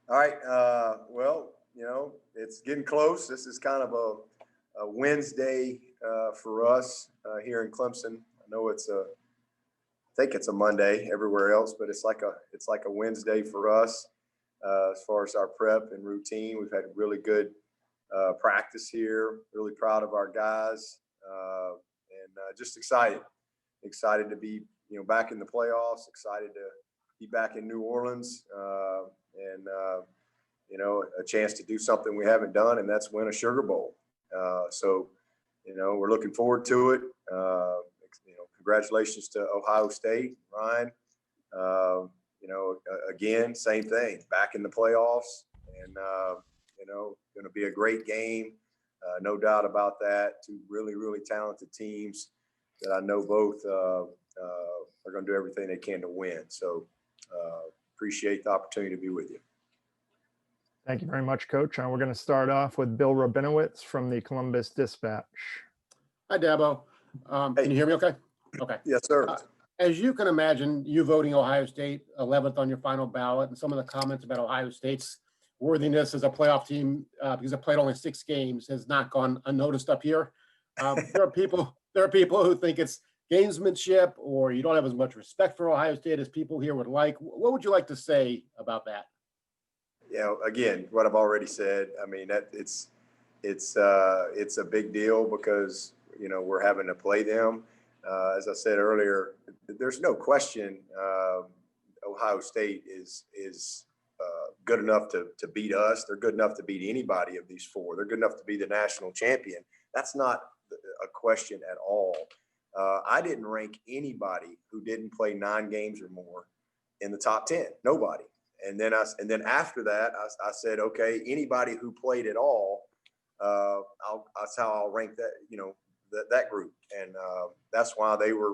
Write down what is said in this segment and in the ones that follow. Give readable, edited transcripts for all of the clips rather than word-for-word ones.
All right. Well, it's getting close. This is kind of a Wednesday for us here in Clemson. I know I think it's a Monday everywhere else, but it's like a Wednesday for us as far as our prep and routine. We've had really good practice here. Really proud of our guys, and just excited to be back in the playoffs. Excited to be back in New Orleans, and a chance to do something we haven't done, and that's win a Sugar Bowl. So we're looking forward to it. Congratulations to Ohio State, Ryan. Again, same thing, back in the playoffs, and going to be a great game, no doubt about that. Two really, really talented teams that I know both are going to do everything they can to win. So appreciate the opportunity to be with you. Thank you very much, Coach. And we're going to start off with Bill Rabinowitz from the Columbus Dispatch. Hi, Dabo. Can you hear me okay? Okay. Yes, sir. As you can imagine, you voting Ohio State 11th on your final ballot, and some of the comments about Ohio State's worthiness as a playoff team because it played only 6 games has not gone unnoticed up here. There are people who think it's gamesmanship, or you don't have as much respect for Ohio State as people here would like. What would you like to say about that? Again, what I've already said. I mean, that it's a big deal because we're having to play them. As I said earlier, there's no question Ohio State is good enough to beat us. They're good enough to beat anybody of these 4. They're good enough to be the national champion. That's not a question at all. I didn't rank anybody who didn't play 9 games or more in the top 10. Nobody. And then after that, I said, okay, anybody who played at all, that's how I'll rank that. That group, and that's why they were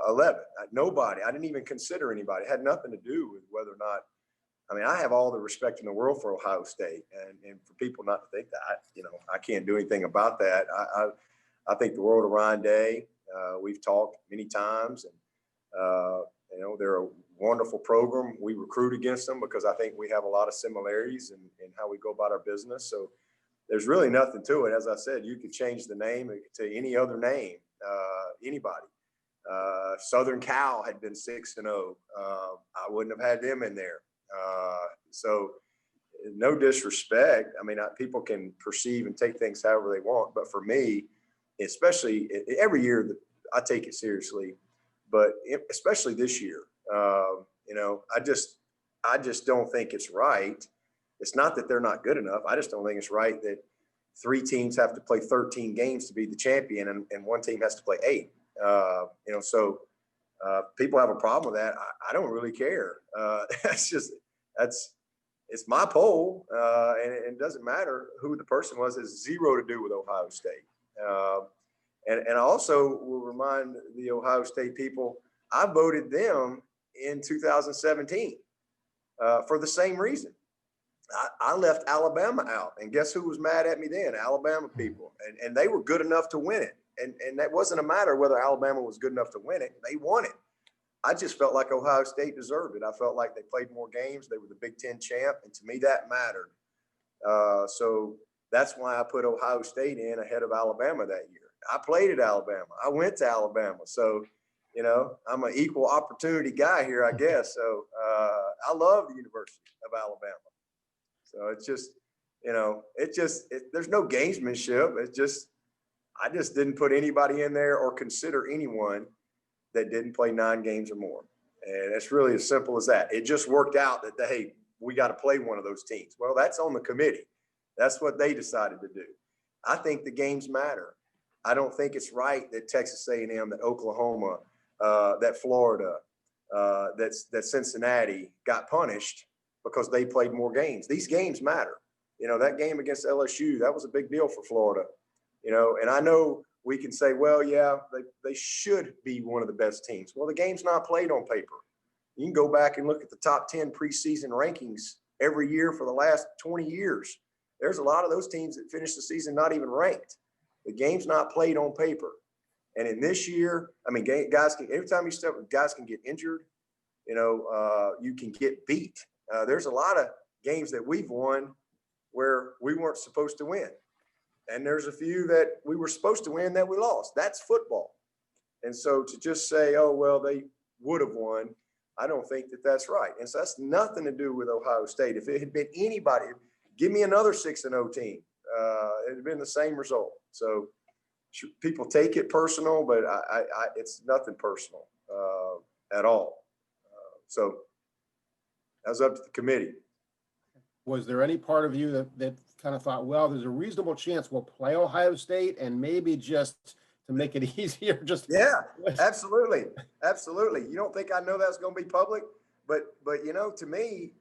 11. Nobody. I didn't even consider anybody. It had nothing to do with whether or not. I mean, I have all the respect in the world for Ohio State, and for people not to think that, I can't do anything about that. I think the world of Ryan Day. We've talked many times, and they're a wonderful program. We recruit against them because I think we have a lot of similarities in how we go about our business. So there's really nothing to it. As I said, you could change the name to any other name, anybody. Southern Cal had been 6-0. I wouldn't have had them in there. So no disrespect. I mean, people can perceive and take things however they want. But for me, especially every year, I take it seriously. But especially this year, I just don't think it's right. It's not that they're not good enough. I just don't think it's right that 3 teams have to play 13 games to be the champion, and 1 team has to play 8. So people have a problem with that. I don't really care. It's my poll, and it doesn't matter who the person was. It's 0 to do with Ohio State. And I also will remind the Ohio State people, I voted them in 2017 for the same reason. I left Alabama out, and guess who was mad at me then? Alabama people, and they were good enough to win it, and that wasn't a matter whether Alabama was good enough to win it. They won it. I just felt like Ohio State deserved it. I felt like they played more games. They were the Big Ten champ, and to me that mattered. So that's why I put Ohio State in ahead of Alabama that year. I played at Alabama. I went to Alabama, so I'm an equal opportunity guy here, I guess. So I love the University of Alabama. So it's just, there's no gamesmanship. I just didn't put anybody in there or consider anyone that didn't play 9 games or more. And it's really as simple as that. It just worked out that, hey, we got to play one of those teams. Well, that's on the committee. That's what they decided to do. I think the games matter. I don't think it's right that Texas A&M, that Oklahoma, that Florida, that Cincinnati got punished because they played more games. These games matter. That game against LSU, that was a big deal for Florida. And I know we can say, well, yeah, they should be one of the best teams. Well, the game's not played on paper. You can go back and look at the top 10 preseason rankings every year for the last 20 years. There's a lot of those teams that finish the season not even ranked. The game's not played on paper. And in this year, I mean, guys can, every time you step, guys can get injured. You can get beat. There's a lot of games that we've won where we weren't supposed to win. And there's a few that we were supposed to win that we lost. That's football. And so to just say, oh, well, they would have won, I don't think that that's right. And so that's nothing to do with Ohio State. If it had been anybody, give me another 6-0 team. It had been the same result. So people take it personal, but it's nothing personal at all. So that was up to the committee. Was there any part of you that kind of thought, well, there's a reasonable chance we'll play Ohio State and maybe just to make it easier, just yeah, absolutely, absolutely. You don't think I know that's going to be public, but you know, to me,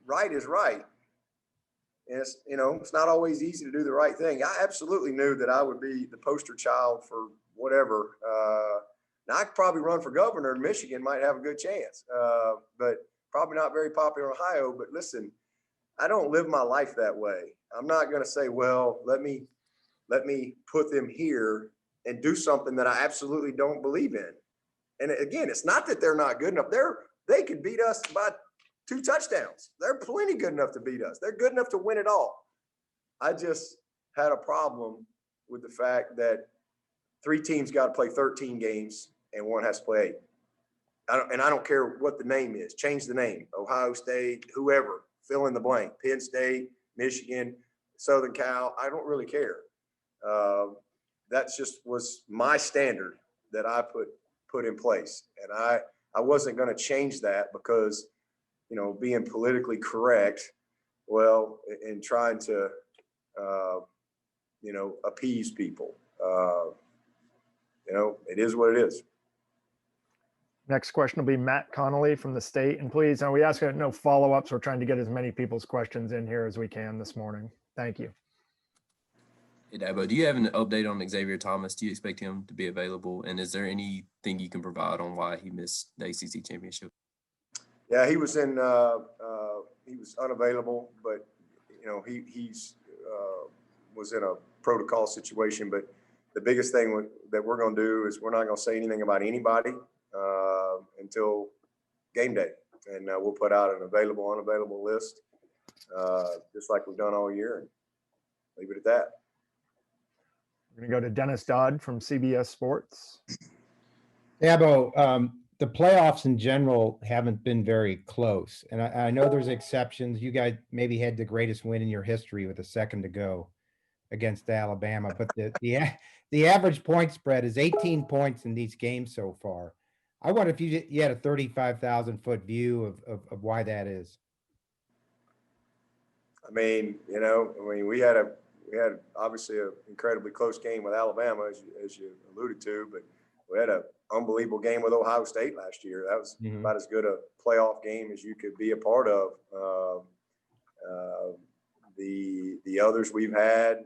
right is right. And it's, you know, it's not always easy to do the right thing. I absolutely knew that I would be the poster child for whatever. Now I could probably run for governor in Michigan, might have a good chance, but probably not very popular in Ohio. But listen, I don't live my life that way. I'm not going to say, well, let me put them here and do something that I absolutely don't believe in. And again, it's not that they're not good enough. They could beat us by 2 touchdowns. They're plenty good enough to beat us. They're good enough to win it all. I just had a problem with the fact that 3 teams got to play 13 games and 1 has to play 8. I don't care what the name is. Change the name. Ohio State, whoever, fill in the blank. Penn State, Michigan, Southern Cal. I don't really care. That just was my standard that I put in place. And I wasn't going to change that because, you know, being politically correct, well, and trying to, you know, appease people. You know, it is what it is. Next question will be Matt Connolly from the state. And please, we ask no follow-ups. We're trying to get as many people's questions in here as we can this morning. Thank you. Hey, Dabo, do you have an update on Xavier Thomas? Do you expect him to be available? And is there anything you can provide on why he missed the ACC championship? Yeah, he was he was unavailable, but you know, he's was in a protocol situation. But the biggest thing that we're going to do is we're not going to say anything about anybody until game day, and we'll put out an available, unavailable list, just like we've done all year, and leave it at that. We're going to go to Dennis Dodd from CBS Sports. Dabo, the playoffs in general haven't been very close. And I know there's exceptions. You guys maybe had the greatest win in your history with a second to go against Alabama. But the average point spread is 18 points in these games so far. I wonder if you had a 35,000-foot view of why that is. I mean, you know, we had obviously an incredibly close game with Alabama, as you alluded to, but we had an unbelievable game with Ohio State last year. That was about as good a playoff game as you could be a part of. The others we've had,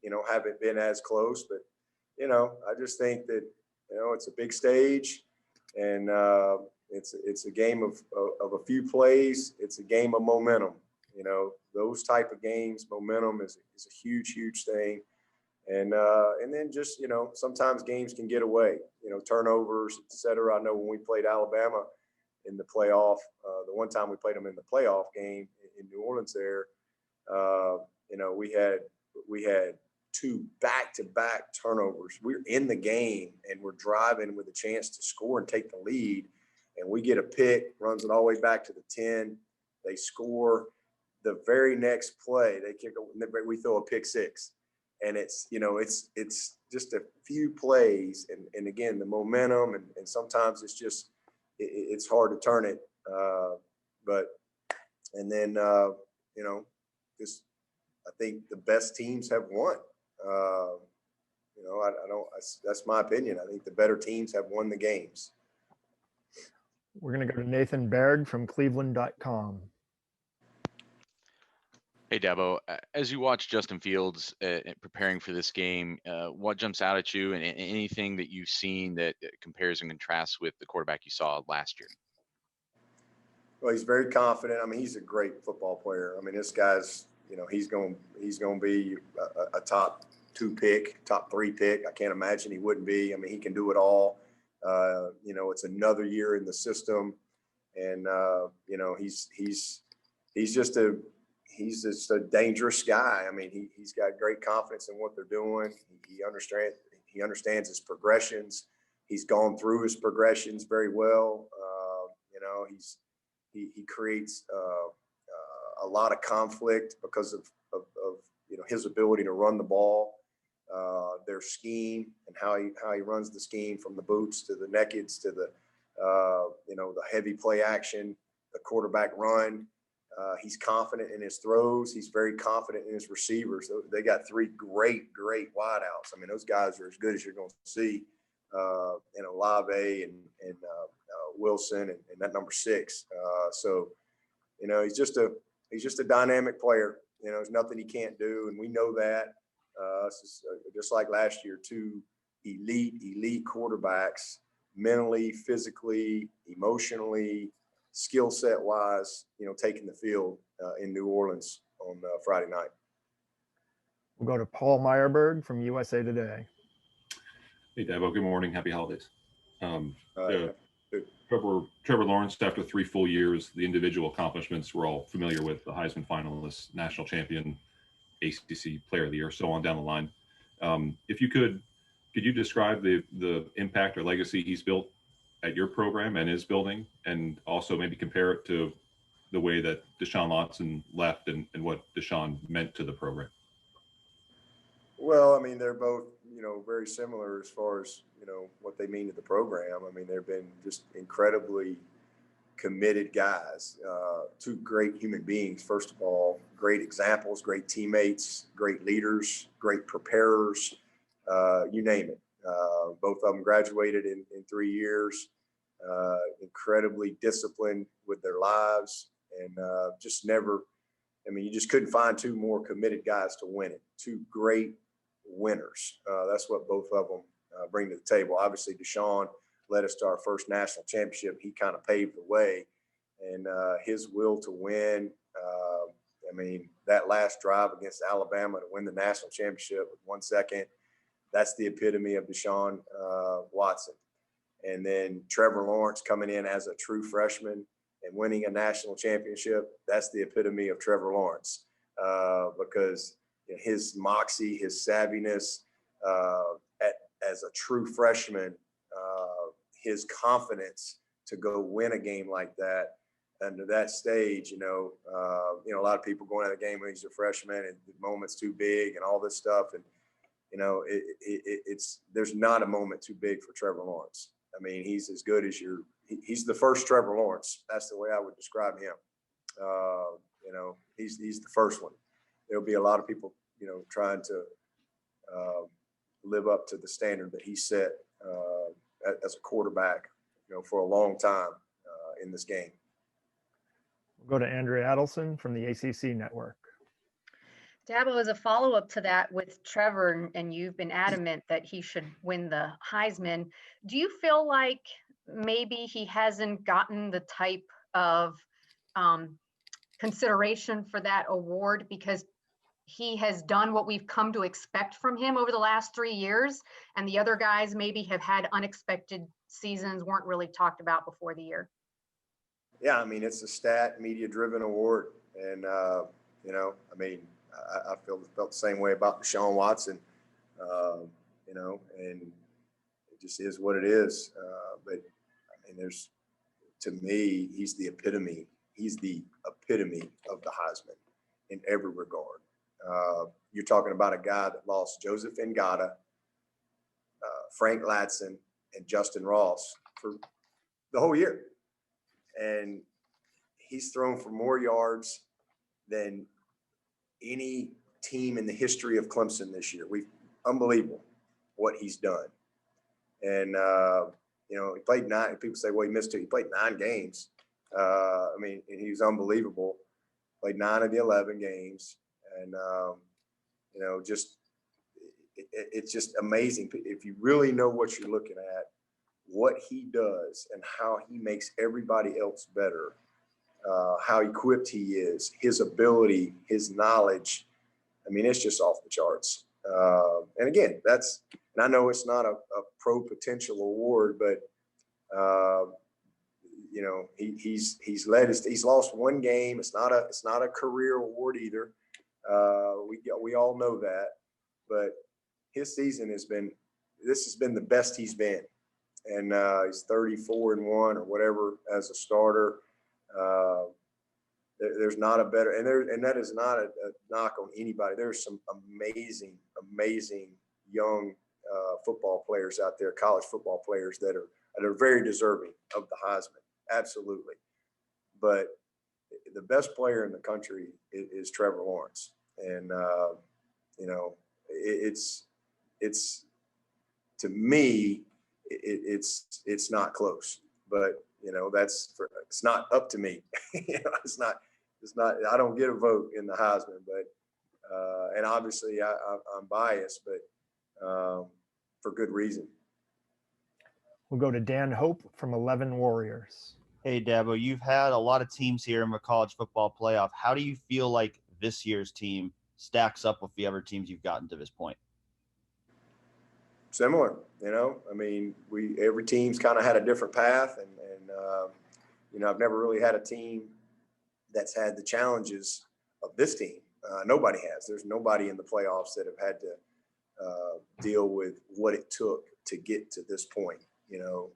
you know, haven't been as close, but, you know, I just think that, you know, it's a big stage, and it's a game of a few plays. It's a game of momentum. You know, those type of games, momentum is a huge, huge thing. And then just, you know, sometimes games can get away, you know, turnovers, et cetera. I know when we played Alabama in the playoff, the one time we played them in the playoff game in New Orleans there, you know, we had 2 back-to-back turnovers. We're in the game and we're driving with a chance to score and take the lead. And we get a pick, runs it all the way back to the 10. They score. The very next play, we throw a pick 6. And it's, you know, it's just a few plays. And again, the momentum, and sometimes it's just, it's hard to turn it. And then, you know, just, I think the best teams have won. You know, that's my opinion. I think the better teams have won the games. We're going to go to Nathan Baird from Cleveland.com. Hey, Dabo, as you watch Justin Fields preparing for this game, what jumps out at you, and anything that you've seen that compares and contrasts with the quarterback you saw last year? Well, he's very confident. I mean, he's a great football player. I mean, this guy's, you know, he's going to be a top 2 pick, top 3 pick. I can't imagine he wouldn't be. I mean, he can do it all. You know, it's another year in the system. And, you know, he's just a dangerous guy. I mean, he's got great confidence in what they're doing. He understands his progressions. He's gone through his progressions very well. You know, he creates a lot of conflict because of you know, his ability to run the ball, their scheme, and how he runs the scheme, from the boots to the nakeds to the you know, the heavy play action, the quarterback run. He's confident in his throws. He's very confident in his receivers. They got three great wideouts. I mean, those guys are as good as you're going to see. And Olave and Wilson and that number 6. So, you know, he's just a dynamic player. You know, there's nothing he can't do, and we know that. Just like last year, 2 elite quarterbacks, mentally, physically, emotionally, skill set wise, you know, taking the field in New Orleans on Friday night. We'll go to Paul Meyerberg from USA Today. Hey, Dabo, good morning. Happy holidays. Good. Trevor Lawrence, after 3 full years, the individual accomplishments we're all familiar with: the Heisman finalist, national champion, ACC player of the year, so on down the line. If you could you describe the impact or legacy he's built at your program and is building, and also maybe compare it to the way that Deshaun Watson left and what Deshaun meant to the program? Well, I mean, they're both, you know, very similar as far as, you know, what they mean to the program. I mean, they've been just incredibly committed guys, 2 great human beings. First of all, great examples, great teammates, great leaders, great preparers, you name it. Both of them graduated in 3 years, incredibly disciplined with their lives, and just never, I mean, you just couldn't find 2 more committed guys to win it. 2 great winners. That's what both of them bring to the table. Obviously, Deshaun led us to our first national championship. He kind of paved the way, and his will to win. I mean, that last drive against Alabama to win the national championship with 1 second, that's the epitome of Deshaun Watson. And then Trevor Lawrence coming in as a true freshman and winning a national championship, that's the epitome of Trevor Lawrence, because his moxie, his savviness as a true freshman, his confidence to go win a game like that. And to that stage, you know, a lot of people going out of the game when he's a freshman and the moment's too big and all this stuff. And, you know, there's not a moment too big for Trevor Lawrence. I mean, he's as good as he's the first Trevor Lawrence. That's the way I would describe him. You know, he's the first one. There'll be a lot of people, you know, trying to live up to the standard that he set as a quarterback, you know, for a long time in this game. We'll go to Andrea Adelson from the ACC Network. Dabo, as a follow-up to that with Trevor, and you've been adamant that he should win the Heisman, do you feel like maybe he hasn't gotten the type of consideration for that award because he has done what we've come to expect from him over the last 3 years, and the other guys maybe have had unexpected seasons, weren't really talked about before the year? Yeah, I mean, it's a stat media-driven award, and you know, I mean, I felt the same way about Deshaun Watson, you know, and it just is what it is. But I mean, to me, he's the epitome. He's the epitome of the Heisman in every regard. You're talking about a guy that lost Joseph Ngata, Frank Ladson, and Justin Ross for the whole year. And he's thrown for more yards than any team in the history of Clemson this year. Unbelievable what he's done. And, you know, he played 9. People say, well, he missed 2. He played 9 games. I mean, and he was unbelievable. Played 9 of the 11 games. And, you know, it's just amazing. If you really know what you're looking at, what he does and how he makes everybody else better, how equipped he is, his ability, his knowledge. I mean, it's just off the charts. And again, and I know it's not a pro potential award, but you know, he's lost one game. It's not a career award either. We all know that, but his season has been the best he's been, and he's 34-1 or whatever as a starter. There's not a better, and that is not a knock on anybody. There's some amazing young football players out there, college football players that are very deserving of the Heisman, absolutely. But the best player in the country is Trevor Lawrence, and you know, it's to me, it's not close. But you know, it's not up to me. You know, it's not. I don't get a vote in the Heisman, but and obviously I'm biased, but for good reason. We'll go to Dan Hope from 11 Warriors. Hey, Dabo, you've had a lot of teams here in the college football playoff. How do you feel like this year's team stacks up with the other teams you've gotten to this point? Similar, you know. I mean, every team's kind of had a different path, and you know, I've never really had a team that's had the challenges of this team. Nobody has. There's nobody in the playoffs that have had to deal with what it took to get to this point. You know,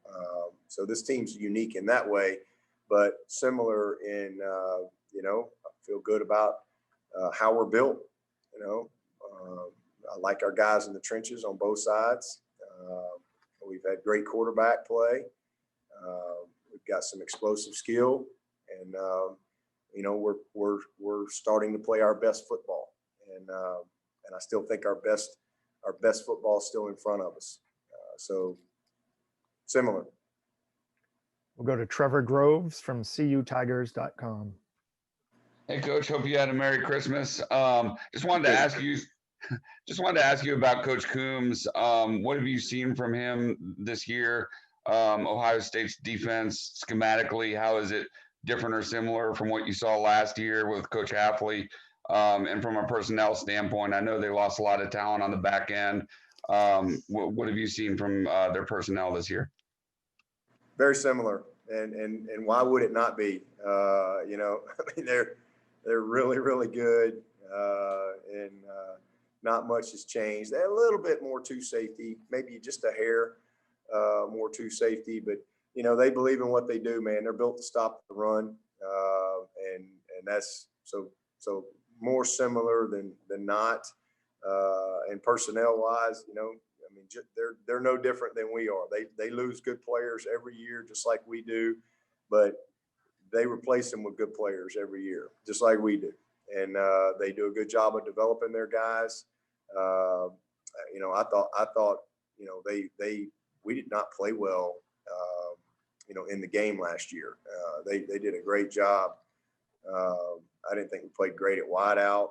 so this team's unique in that way, but similar in, you know, I feel good about how we're built. You know, I like our guys in the trenches on both sides. We've had great quarterback play. We've got some explosive skill, and you know, we're starting to play our best football, and I still think our best football is still in front of us. So. Similar. We'll go to Trevor Groves from cutigers.com. Hey, Coach. Hope you had a Merry Christmas. Just wanted to ask you about Coach Coombs. What have you seen from him this year? Ohio State's defense schematically, how is it different or similar from what you saw last year with Coach Hafley? And from a personnel standpoint, I know they lost a lot of talent on the back end. What have you seen from their personnel this year? Very similar, and why would it not be? You know, I mean, they're really good, and not much has changed. They're a little bit more to safety, maybe just a hair more to safety, but you know, they believe in what they do, man. They're built to stop the run, and that's so more similar than not. And personnel wise, you know, I mean, they're no different than we are. They lose good players every year, just like we do, but they replace them with good players every year, just like we do. And they do a good job of developing their guys. You know, I thought, you know, we did not play well, you know, in the game last year. They did a great job. I didn't think we played great at wideout.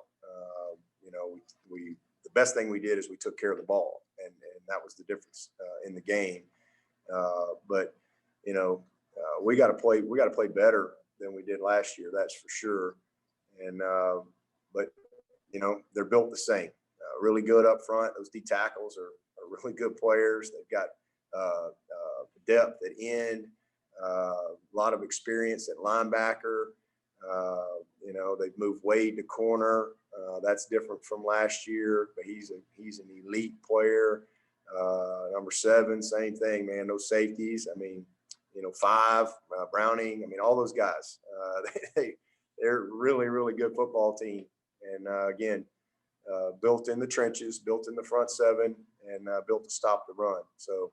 You know, the best thing we did is we took care of the ball, and that was the difference in the game. But you know, we got to play better than we did last year. That's for sure. And but you know, they're built the same. Really good up front. Those D tackles are really good players. They've got depth at end, a lot of experience at linebacker. You know, they've moved Wade to corner. That's different from last year, but he's an elite player. Number 7, same thing, man. Those safeties. I mean, you know, 5, Browning. I mean, all those guys. They're really good football team. And again, built in the trenches, built in the front 7, and built to stop the run. So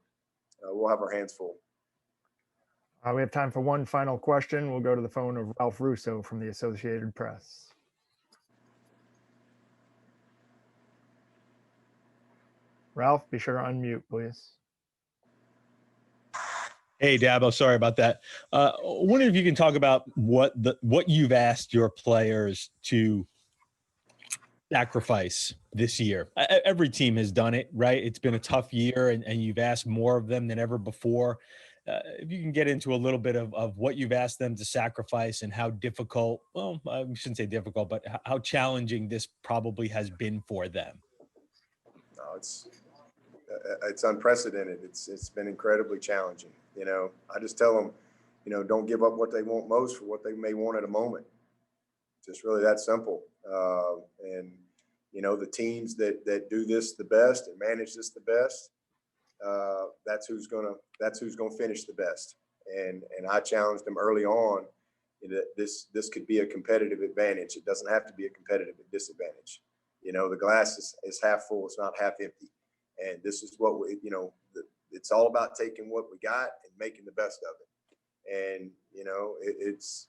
we'll have our hands full. We have time for one final question. We'll go to the phone of Ralph Russo from the Associated Press. Ralph, be sure to unmute, please. Hey, Dabo, sorry about that. Wondering if you can talk about what you've asked your players to sacrifice this year. Every team has done it, right? It's been a tough year, and you've asked more of them than ever before. If you can get into a little bit of what you've asked them to sacrifice and how difficult, well, I shouldn't say difficult, but how challenging this probably has been for them. No, it's unprecedented. It's been incredibly challenging. You know, I just tell them, don't give up what they want most for what they may want at a moment. Just really that simple. And the teams that do this the best and manage this the best, that's who's gonna finish the best. And I challenged them early on that this could be a competitive advantage. It doesn't have to be a competitive disadvantage. The glass is half full, it's not half empty. And this is what it's all about taking what we got and making the best of it. And it's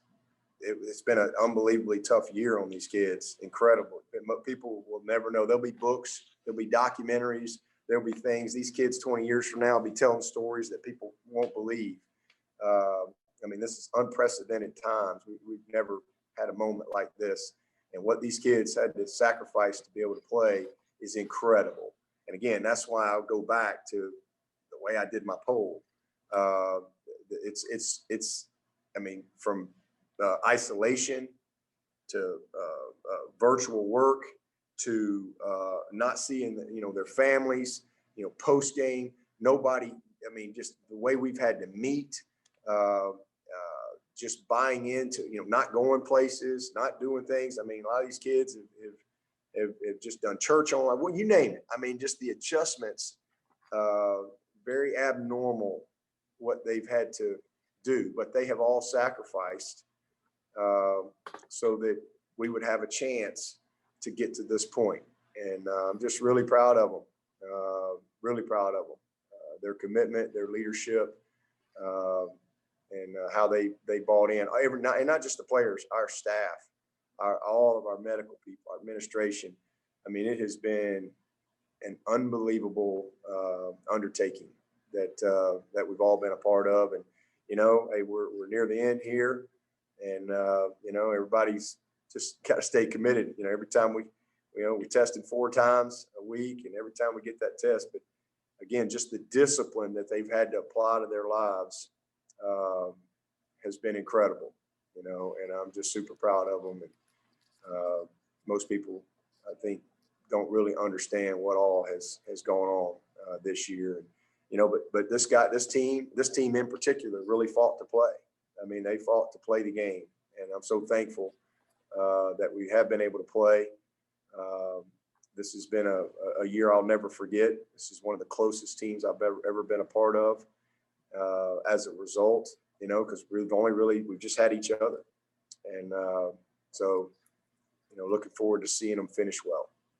been an unbelievably tough year on these kids. Incredible. People will never know. There'll be books, there'll be documentaries, there'll be things. These kids 20 years from now will be telling stories that people won't believe. This is unprecedented times. We've never had a moment like this. And what these kids had to sacrifice to be able to play is incredible. And again, that's why I'll go back to the way I did my poll. From isolation to virtual work to not seeing their families, post game, nobody. Just the way we've had to meet, just buying into, not going places, not doing things. A lot of these kids have just done church online. Well, you name it. Just the adjustments, very abnormal what they've had to do, but they have all sacrificed so that we would have a chance to get to this point. And I'm just really proud of them, really proud of them, their commitment, their leadership, and how they bought in. And not just the players, our staff, all of our medical people, our administration. It has been an unbelievable undertaking that we've all been a part of. And hey, we're near the end here, and everybody's just got to stay committed. Every time we tested 4 times a week, and every time we get that test. But again, just the discipline that they've had to apply to their lives has been incredible. And I'm just super proud of them. And most people, I think, don't really understand what all has gone on this year. But this team in particular really fought to play. They fought to play the game, and I'm so thankful that we have been able to play. This has been a year I'll never forget. This is one of the closest teams I've ever been a part of. As a result, because we've just had each other, and so looking forward to seeing them finish well.